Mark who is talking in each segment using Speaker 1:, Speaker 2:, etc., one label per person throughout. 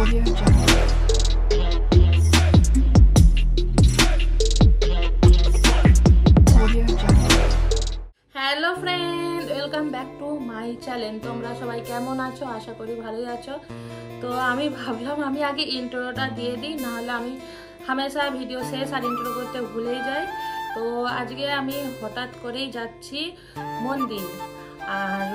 Speaker 1: Audio Jungle. Audio Jungle.
Speaker 2: Hello friend, welcome back to my channel. তোমরা সবাই কেমন আছো? আশা করি ভালোই আছো। তো আমি ভাবলাম আমি আগে ইন্ট্রোটা দিয়ে দিই, নাহলে আমি হামেশা ভিডিও শেষ আর ইন্ট্রো করতে ভুলেই যাই। তো আজকে আমি হঠাৎ করেই যাচ্ছি মন্দির আর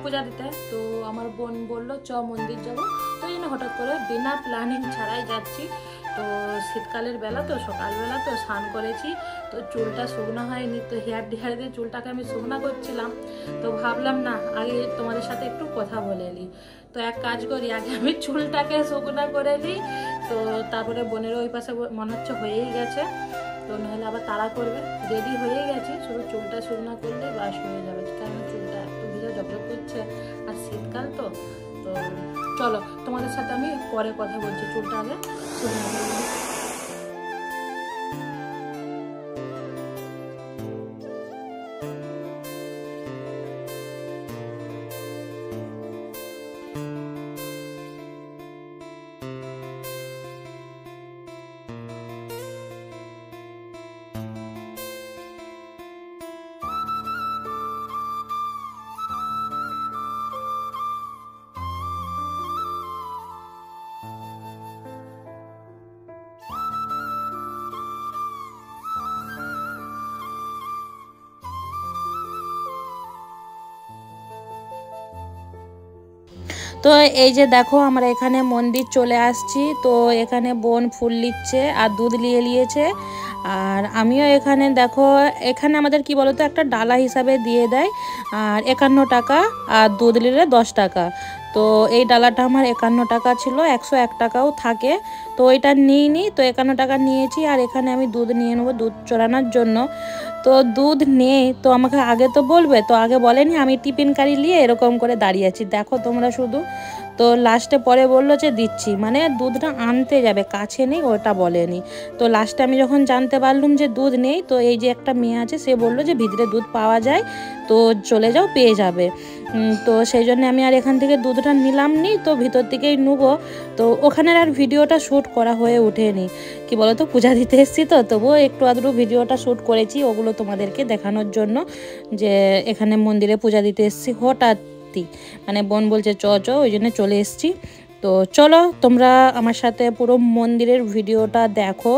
Speaker 2: পূজা দিতে। তো আমার বোন বললো চ মন্দির যাবো, তো এই জন্য হঠাৎ করে বিনা প্ল্যানিং ছাড়াই যাচ্ছি। তো শীতকালের বেলা, তো সকালবেলা তো স্নান করেছি, তো চুলটা শুকনো হয়নি, তো হেয়ার ড্রায়ার দিয়ে চুলটাকে আমি শুকনো করছিলাম। তো ভাবলাম না আগে তোমাদের সাথে একটু কথা বলে নিই। তো এক কাজ করি, আগে আমি চুলটাকে শুকনো করে নিই, তো তারপরে বোনের ওই পাশে মনে হচ্ছে হয়েই গেছে, তো নাহলে আবার তাড়া করবে। রেডি হয়েই গেছি, শুধু চুলটা শুকনো করলে বাস হয়ে যাবে, কারণ চুলটা একটু ভিজে জবজব করছে আর শীতকাল তো। তো চলো তোমাদের সাথে আমি পরে কথা বলছি, চুলটা আগে শুকনো করে নিই। তো এই যে দেখো আমরা এখানে মন্দির চলে আসছি। তো এখানে বোন ফুল নিচ্ছে আর দুধ নিয়ে নিয়েছে, আর আমিও এখানে দেখো, এখানে আমাদের কি বলতো একটা ডালা হিসাবে দিয়ে দেয়, আর 51 টাকা, আর দুধ নিলে 10 টাকা। তো এই ডালাটা আমার 51 টাকা ছিল, 101 টাকাও থাকে, তো ওইটা নিইনি, তো 51 টাকা নিয়েছি। আর এখানে আমি দুধ নিয়ে নেবো দুধ চড়ানোর জন্য। তো দুধ নেই, তো আমাকে আগে তো বলবে, তো আগে বলেনি, আমি টিফিন কারি নিয়ে এরকম করে দাঁড়িয়ে আছি, দেখো তোমরা শুধু। তো লাস্টে পরে বললো যে দিচ্ছি, মানে দুধটা আনতে যাবে, কাছে নেই ওটা বলেনি। তো লাস্টে আমি যখন জানতে পারলাম যে দুধ নেই, তো এই যে একটা মেয়ে আছে সে বললো যে ভিতরে দুধ পাওয়া যায়, তো চলে যাও পেয়ে যাবে। তো সেই জন্য আমি আর এখান থেকে দুধটা নিলাম নি, তো ভিতর থেকেই নেবো। তো ওখানের আর ভিডিওটা শ্যুট করা হয়ে ওঠেনি, কি বলো তো পূজা দিতে এসেছি, তো তবুও একটু আধটু ভিডিওটা শ্যুট করেছি, ওগুলো তোমাদেরকে দেখানোর জন্য যে এখানে মন্দিরে পূজা দিতে এসেছি হঠাৎ, মানে বোন বলছে চ চ, ওই জন্য চলে এসেছি। তো চলো তোমরা আমার সাথে পুরো মন্দিরের ভিডিওটা দেখো,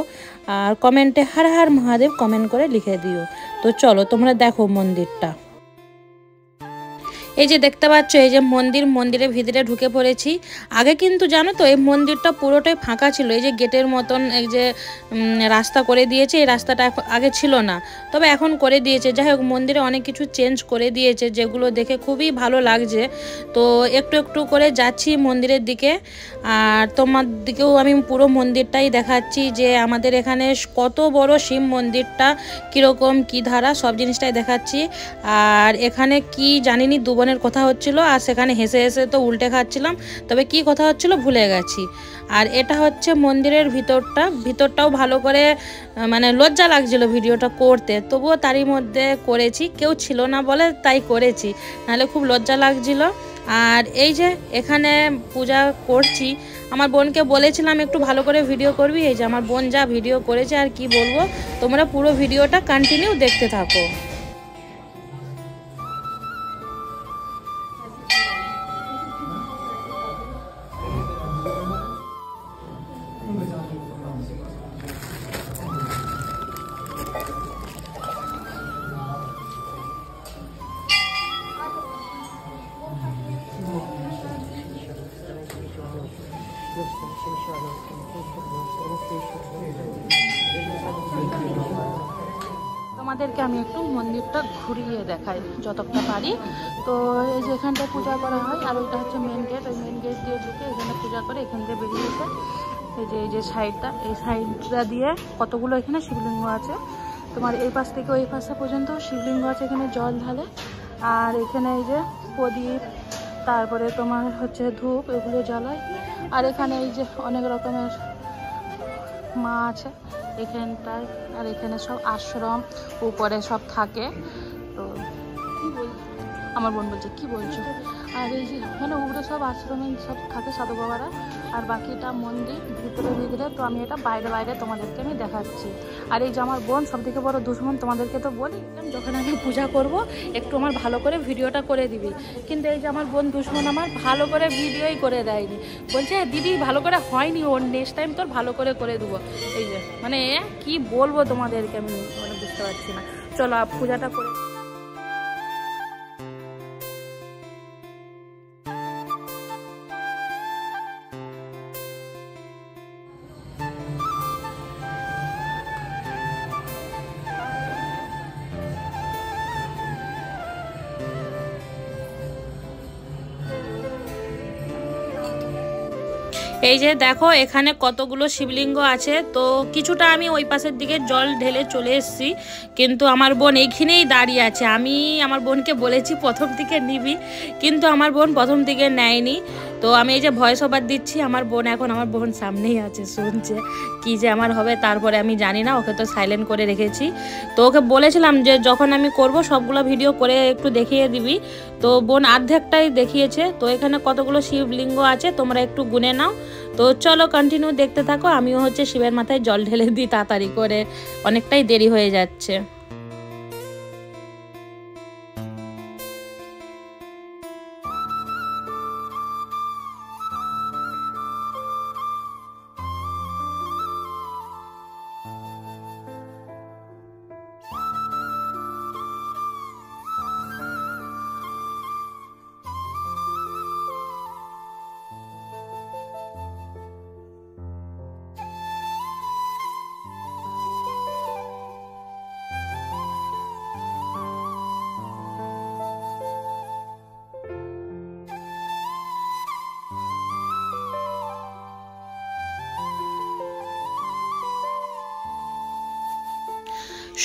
Speaker 2: আর কমেন্টে হর হর মহাদেব কমেন্ট করে লিখে দিও। তো চলো তোমরা দেখো মন্দিরটা। এই যে দেখতে পাচ্ছ, এই যে মন্দিরের ভিতরে ঢুকে পড়েছি। আগে কিন্তু জানো তো এই মন্দিরটা পুরোটাই ফাঁকা ছিল, এই যে গেটের মতন এই যে রাস্তা করে দিয়েছে, এই রাস্তাটা আগে ছিল না, তবে এখন করে দিয়েছে। যাই হোক, মন্দিরে অনেক কিছু চেঞ্জ করে দিয়েছে, যেগুলো দেখে খুবই ভালো লাগছে। তো একটু একটু করে যাচ্ছি মন্দিরের দিকে, আর তোমার দিকেও আমি পুরো মন্দিরটাই দেখাচ্ছি, যে আমাদের এখানে কত বড় শিব মন্দিরটা, কীরকম কী ধারা, সব জিনিসটাই দেখাচ্ছি। আর এখানে কি জানিনি দুবনের কথা হচ্ছিল, আর সেখানে হেসে হেসে তো উল্টে খাচ্ছিলাম, তবে কি কথা হচ্ছিল ভুলে গেছি। আর এটা হচ্ছে মন্দিরের ভিতরটাও ভালো করে, মানে লজ্জা লাগছিল ভিডিওটা করতে, তবুও তারই মধ্যে করেছি, কেউ ছিল না বলে তাই করেছি, নাহলে খুব লজ্জা লাগছিল। আর এই যে এখানে পূজা করছি, আমার বোনকে বলেছিলাম একটু ভালো করে ভিডিও করবি, এই যে আমার বোন যা ভিডিও করেছে, আর কি বলবো, তোমরা পুরো ভিডিওটা কন্টিনিউ দেখতে থাকো। তোমাদেরকে আমি একটু মন্দিরটা ঘুরিয়ে দেখাই যতটা পারি। তো এই যে এখানটায় পূজা করা হয়, আর ওইটা হচ্ছে মেন গেট, ওই মেন গেট দিয়ে ঢুকে এখানে পূজা করে এখান থেকে বেরিয়ে যেতে। এই যে সাইডটা, এই সাইডটা দিয়ে কতগুলো এখানে শিবলিঙ্গ আছে, তোমার এই পাশ থেকে ওই পাশে পর্যন্ত শিবলিঙ্গ আছে, এখানে জল ঢালে। আর এখানে এই যে প্রদীপ, তারপরে তোমার হচ্ছে ধূপ, এগুলো জ্বালায়। আর এখানে এই যে অনেক রকমের মা আছে এখানটায়, আর এখানে সব আশ্রম উপরে সব থাকে। তো কি বল, আমার বোন বলছে কি বলছো, আর এই যে মানে উপরে সব আশ্রমে সব থাকে সাধু বাবারা, আর বাকিটা মন্দির ভিতরে ভিতরে। তো আমি এটা বাইরে বাইরে তোমাদেরকে আমি দেখাচ্ছি। আর এই যে আমার বোন সব থেকে বড় দুশ্মন, তোমাদেরকে তো বলি যখন আমি পূজা করব একটু আমার ভালো করে ভিডিওটা করে দিবি, কিন্তু এই যে আমার বোন দুশ্মন আমার ভালো করে ভিডিওই করে দেয়নি, বলছে দিদি ভালো করে হয়নি, ওর নেক্সট টাইম তোর ভালো করে করে দেবো। এই যে মানে কি বলবো তোমাদেরকে, আমি মানে বুঝতে পারছি না। চলো পূজাটা করে। এই যে দেখো এখানে কতগুলো শিবলিঙ্গ আছে, তো কিছুটা আমি ওই পাশের দিকে জল ঢেলে চলে এসেছি, কিন্তু আমার বোন এইখানেই দাঁড়িয়ে আছে। আমি আমার বোনকে বলেছি প্রথম দিকে নিবি, কিন্তু আমার বোন প্রথম দিকে নেয়নি। তো আমি এই যে ভয়েস ওভার দিচ্ছি, আমার বোন এখন আমার বোন সামনেই আছে, শুনছে কি যে আমার হবে। তারপরে আমি জানি না, ওকে তো সাইলেন্ট করে রেখেছি। তো ওকে বলেছিলাম যে যখন আমি করব সবগুলো ভিডিও করে একটু দেখিয়ে দিবি, তো বোন অর্ধেকটাই দেখিয়েছে। তো এখানে কতগুলো শিবলিঙ্গ আছে তোমরা একটু গুনে নাও। তো চলো কন্টিনিউ দেখতে থাকো, আমিও হচ্ছে শিবের মাথায় জল ঢেলে দিই তাড়াতাড়ি করে, অনেকটাই দেরি হয়ে যাচ্ছে।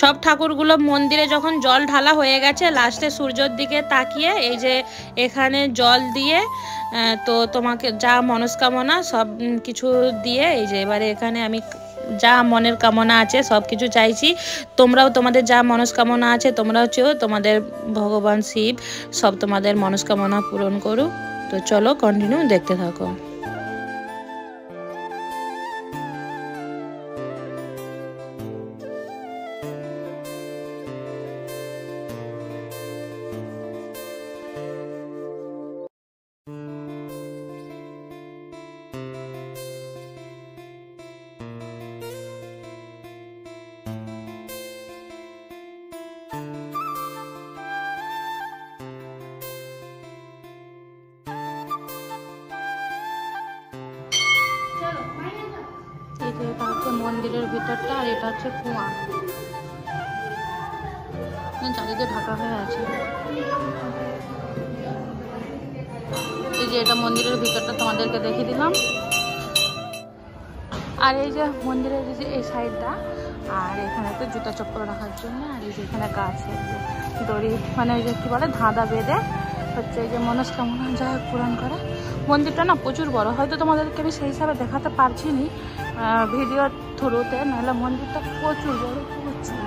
Speaker 2: সব ঠাকুরগুলো মন্দিরে যখন জল ঢালা হয়ে গেছে, লাস্টে সূর্যের দিকে তাকিয়ে এই যে এখানে জল দিয়ে তো তোমাকে যা মনস্কামনা সব কিছু দিয়ে, এই যে এবারে এখানে আমি যা মনের কামনা আছে সব কিছু চাইছি। তোমরাও তোমাদের যা মনস্কামনা আছে তোমরাও চেয়েও, তোমাদের ভগবান শিব সব তোমাদের মনস্কামনা পূরণ করুক। তো চলো কন্টিনিউ দেখতে থাকো। এটা হচ্ছে মন্দিরের ভিতরটা, আর এটা হচ্ছে কুয়া, চারিদিকে ঢাকা হয়ে আছে। এই যে এটা মন্দিরের ভিতরটা তোমাদেরকে দেখিয়ে দিলাম। আর এই যে মন্দিরের যে এই সাইডটা, আর এখানে তো জুতা চপ্পল রাখার জন্য, আর এই যে এখানে গাছের যে দড়ি মানে ওই যে কী বলে ধাঁধা বেঁধে হচ্ছে এই যে মনস্কামনা যা পূরণ করে। মন্দিরটা না প্রচুর বড়, হয়তো তোমাদেরকে আমি সেই হিসাবে দেখাতে পারছি নি ভিডিও থ্রুতে, নাহলে মন্দিরটা প্রচুর বড়, প্রচুর।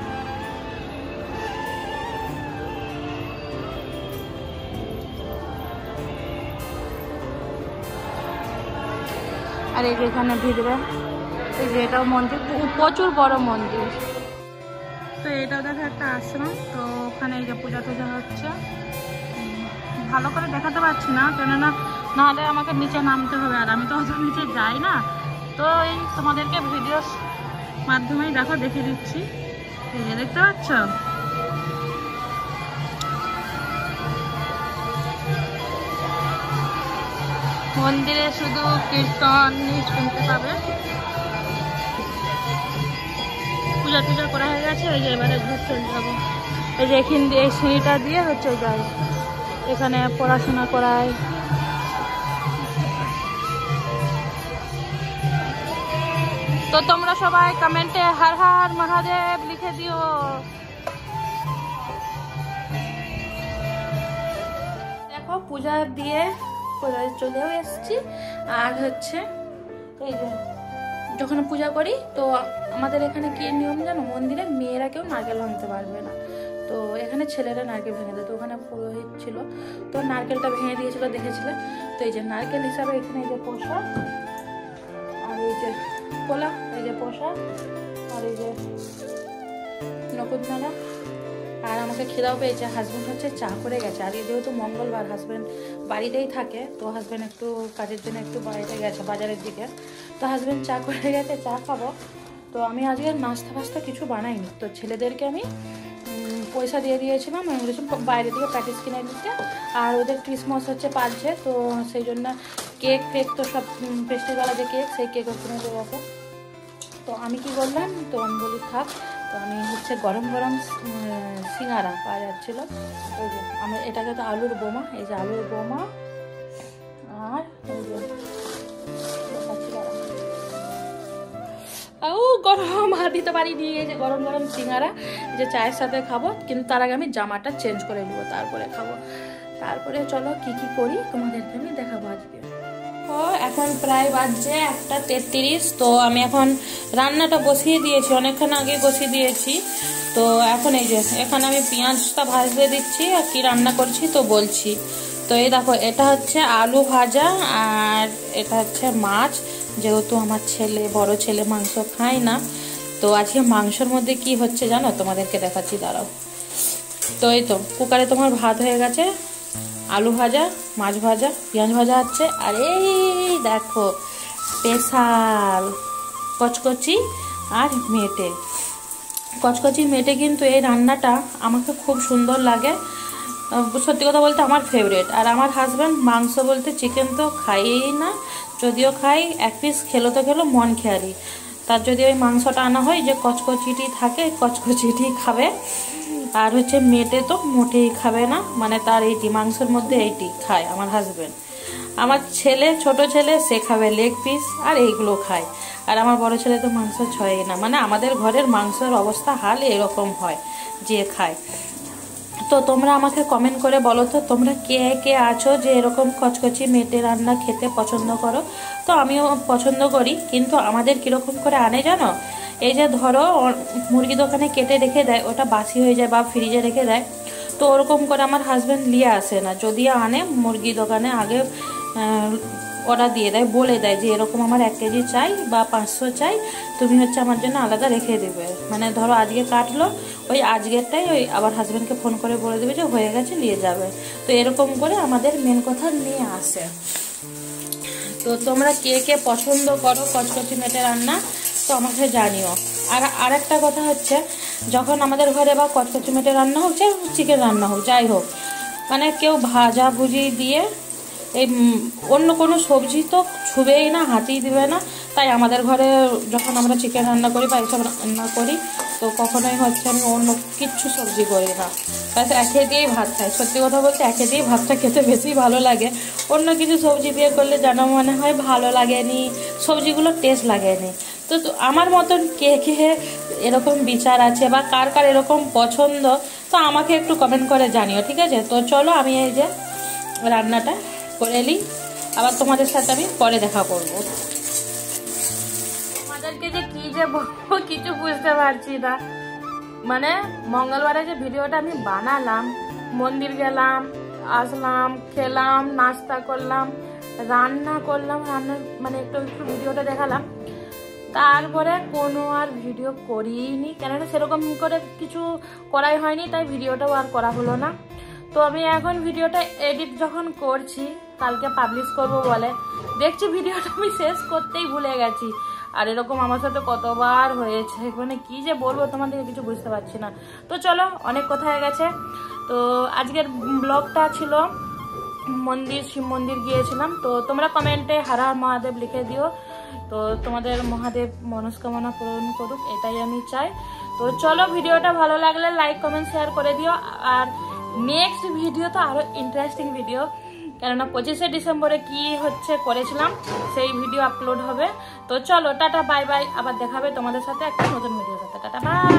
Speaker 2: আর এই যে এখানে ভিতরে এই যে এটাও মন্দির, প্রচুর বড় মন্দির। তো এটাও দেখো একটা আশ্রম, তো ওখানে এই যে পূজা টুজা হচ্ছে। ভালো করে দেখাতে পারছি না, কেননা নাহলে আমাকে নিচে নামতে হবে, আর আমি তো অত নিচে যাই না। তো এই তোমাদেরকে ভিডিওর মাধ্যমেই দেখো দেখিয়ে দিচ্ছি। এই যে দেখতে পাচ্ছ, মন্দিরে শুধু কীর্তন শুনতে পাবে। পূজা টুজা করা হয়ে গেছে, ওই যে এবারে ঘর চলে যাবো। এই যে এখান দিয়ে এই সিঁড়িটা দিয়ে হচ্ছে যাই, এখানে পড়াশোনা করায়। তো তোমরা সবাই কমেন্টে হর হর মহাদেব লিখে দিও। দেখো পূজা দিয়ে চলেও এসছি। আর হচ্ছে এই যে যখন পূজা করি, তো আমাদের এখানে কি নিয়ম জানো, মন্দিরে মেয়েরা কেউ নারকেল ভাঙতে পারবে না, তো এখানে ছেলেরা নারকেল ভেঙে দেয়। তো ওখানে পুরোহিত ছিল, তো নারকেলটা ভেঙে দিয়েছিল, দেখেছিলে। তো এই যে নারকেল হিসাবে এখানে এই যে প্রসাদ, পোলা, এই যে পোষা, আর এই যে নকুদনালা। আর আমাকে খিদাও পেয়েছে। হাজব্যান্ড হচ্ছে চা করে গেছে, আর যেহেতু মঙ্গলবার হাজব্যান্ড বাড়িতেই থাকে, তো হাজব্যান্ড একটু কাজের জন্য একটু বাড়িতে গেছে বাজারের দিকে, তো হাজব্যান্ড চা করে গেছে, চা খাবো। তো আমি আজকে নাস্তা ফাস্তা কিছু বানাইনি। তো ছেলেদেরকে আমি পয়সা দিয়ে দিয়েছিলাম, আমি বলেছি বাইরে থেকে প্যাটিস কিনে দিতে, আর ওদের ক্রিসমাস হচ্ছে পালছে, তো সেই জন্য কেক তো সব পেস্ট্রিওয়ালা যে কেক, সেই কেকও কিনে দেবো। তো আমি কি করলাম, তো আমি বলি থাক, তো আমি হচ্ছে গরম গরম সিঙ্গারা পাওয়া যাচ্ছিলো, ওই যে আমার এটাকে তো আলুর বোমা, এই যে আলুর বোমা, আর এই যে গরম হাতি তো বাড়ি দিয়ে যে গরম গরম সিঙ্গারা, যে চায়ের সাথে খাবো, কিন্তু তার আগে আমি জামাটা চেঞ্জ করে নেবো, তারপরে খাবো। তারপরে চলো কি কি করি তোমাদেরকে আমি দেখাবো আজকে। এখন প্রায় বাজছে 1:33। তো আমি এখন রান্নাটা বসিয়ে দিয়েছি, অনেকক্ষণ আগে বসিয়ে দিয়েছি। তো এখন এই যে এখানে আমি পেঁয়াজটা ভাজতে দিচ্ছি, আর কি রান্না করছি তো বলছি। তো এই দেখো, এটা হচ্ছে আলু ভাজা, আর এটা হচ্ছে মাছ। যেহেতু আমার বড় ছেলে মাংস খায় না, তো আজকে মাংসের মধ্যে কি হচ্ছে জানো, তোমাদেরকে দেখাচ্ছি, দাঁড়াও। তো এই তো কুকারে তোমার ভাত হয়ে গেছে, আলু ভাজা, মাছ ভাজা, পেঁয়াজ ভাজা হচ্ছে, আর এই দেখো স্পেশাল কচকচি আর মেটে। কচকচি মেটে কিন্তু এই রান্নাটা আমাকে খুব সুন্দর লাগে, সত্যি কথা বলতে আমার ফেভারিট। আর আমার হাজব্যান্ড মাংস বলতে চিকেন তো খাইই না, যদিও খাই এক পিস খেলো তো খেলো মন খেয়ালি, তার যদি ওই মাংসটা আনা হয় যে কচকচিটি থাকে, কচকচিটি খাবে। আর হচ্ছে মেটে তো মোটেই খাবে না, মানে তার এইটি মাংসের মধ্যে এইটি খায় আমার হাজব্যান্ড। আমার ছেলে, ছোট ছেলে, সে খাবে লেগ পিস আর এইগুলো খায়। আর আমার বড় ছেলে তো মাংস ছয়ই না, মানে আমাদের ঘরের মাংসের অবস্থা হাল এরকম হয় যে খায়। তো তোমরা আমাকে কমেন্ট করে বলো তো, তোমরা কে কে আছো যে এরকম কচকচি মেটে রান্না খেতে পছন্দ করো। তো আমিও পছন্দ করি, কিন্তু আমাদের কীরকম করে আনে জানো, এই যে ধরো মুরগি দোকানে কেটে রেখে দেয়, ওটা বাসি হয়ে যায় বা ফ্রিজে রেখে দেয়, তো ওরকম করে আমার হাজব্যান্ড নিয়ে আসে না। যদি আনে মুরগি দোকানে আগে অর্ডার দিয়ে দেয়, বলে দেয় যে এরকম আমার 1 কেজি চাই বা 500 চাই, তুমি হচ্ছে আমার জন্য আলাদা রেখে দেবে। মানে ধরো আজকে কাটলো, ওই আজকেরটাই ওই আবার হাজব্যান্ডকে ফোন করে বলে দেবে যে হয়ে গেছে, নিয়ে যাবে। তো এরকম করে আমাদের মেন কথা নিয়ে আসে। তো তোমরা কে কে পছন্দ করো কচকচি মেটে রান্না, তো আমাকে জানিও। আর আরেকটা কথা হচ্ছে, যখন আমাদের ঘরে বা কচকচি মেটে রান্না হোক, চাই চিকেন রান্না হোক, যাই হোক, মানে কেউ ভাজা ভুজি দিয়ে এই অন্য কোনো সবজি তো ছুবেই না, হাতেই দিবে না। তাই আমাদের ঘরে যখন আমরা চিকেন রান্না করি বা এইসব রান্না করি, তো কখনোই হচ্ছে আমি অন্য কিচ্ছু সবজি করি না, ব্যাস একে দিয়েই ভাত খাই। সত্যি কথা বলতে একে দিয়েই ভাতটা খেতে বেশি ভালো লাগে। অন্য কিছু সবজি দিয়ে করলে যেন মনে হয় ভালো লাগেনি, সবজিগুলো টেস্ট লাগেনি। তো আমার মতন কে কে এরকম বিচার আছে বা কার কার এরকম পছন্দ, তো আমাকে একটু কমেন্ট করে জানিও, ঠিক আছে? তো চলো আমি এই যে রান্নাটা করে নিই, আবার তোমাদের সাথে আমি পরে দেখা করব। তোমাদেরকে যে কি যে বলবো কিছু বুঝতে পারছি না। মানে মঙ্গলবারে যে ভিডিওটা আমি বানালাম, মন্দির গেলাম, আসলাম, খেলাম, নাস্তা করলাম, রান্না করলাম, রান্নার মানে একটু ভিডিওটা দেখালাম, তারপরে কোনো আর ভিডিও করিনি, কেননা সেরকম করে কিছু করাই হয়নি, তাই ভিডিওটাও আর করা হলো না। তো আমি এখন ভিডিওটা এডিট যখন করছি, কালকে পাবলিশ করব বলে, দেখছি ভিডিওটা আমি শেষ করতেই ভুলে গেছি। আর এরকম আমার সাথে কতবার হয়েছে, মানে কি যে বলবো তোমাদেরকে কিছু বুঝতে পারছি না। তো চলো, অনেক কথা হয়ে গেছে। তো আজকের ব্লগটা ছিল শিব মন্দির গিয়েছিলাম। তো তোমরা কমেন্টে হর হর মহাদেব লিখে দিও, তো তোমাদের মহাদেব মনস্কামনা পূরণ করুক, এটাই আমি চাই। তো চলো, ভিডিওটা ভালো লাগলে লাইক কমেন্ট শেয়ার করে দিও। আর নেক্সট ভিডিও তো আরো ইন্টারেস্টিং ভিডিও, কেননা 25শে ডিসেম্বরে কি হচ্ছে করেছিলাম সেই ভিডিও আপলোড হবে। তো চলো, টাটা বাই বাই, আবার দেখাবে তোমাদের সাথে একটা নতুন ভিডিওর সাথে। Tata bye.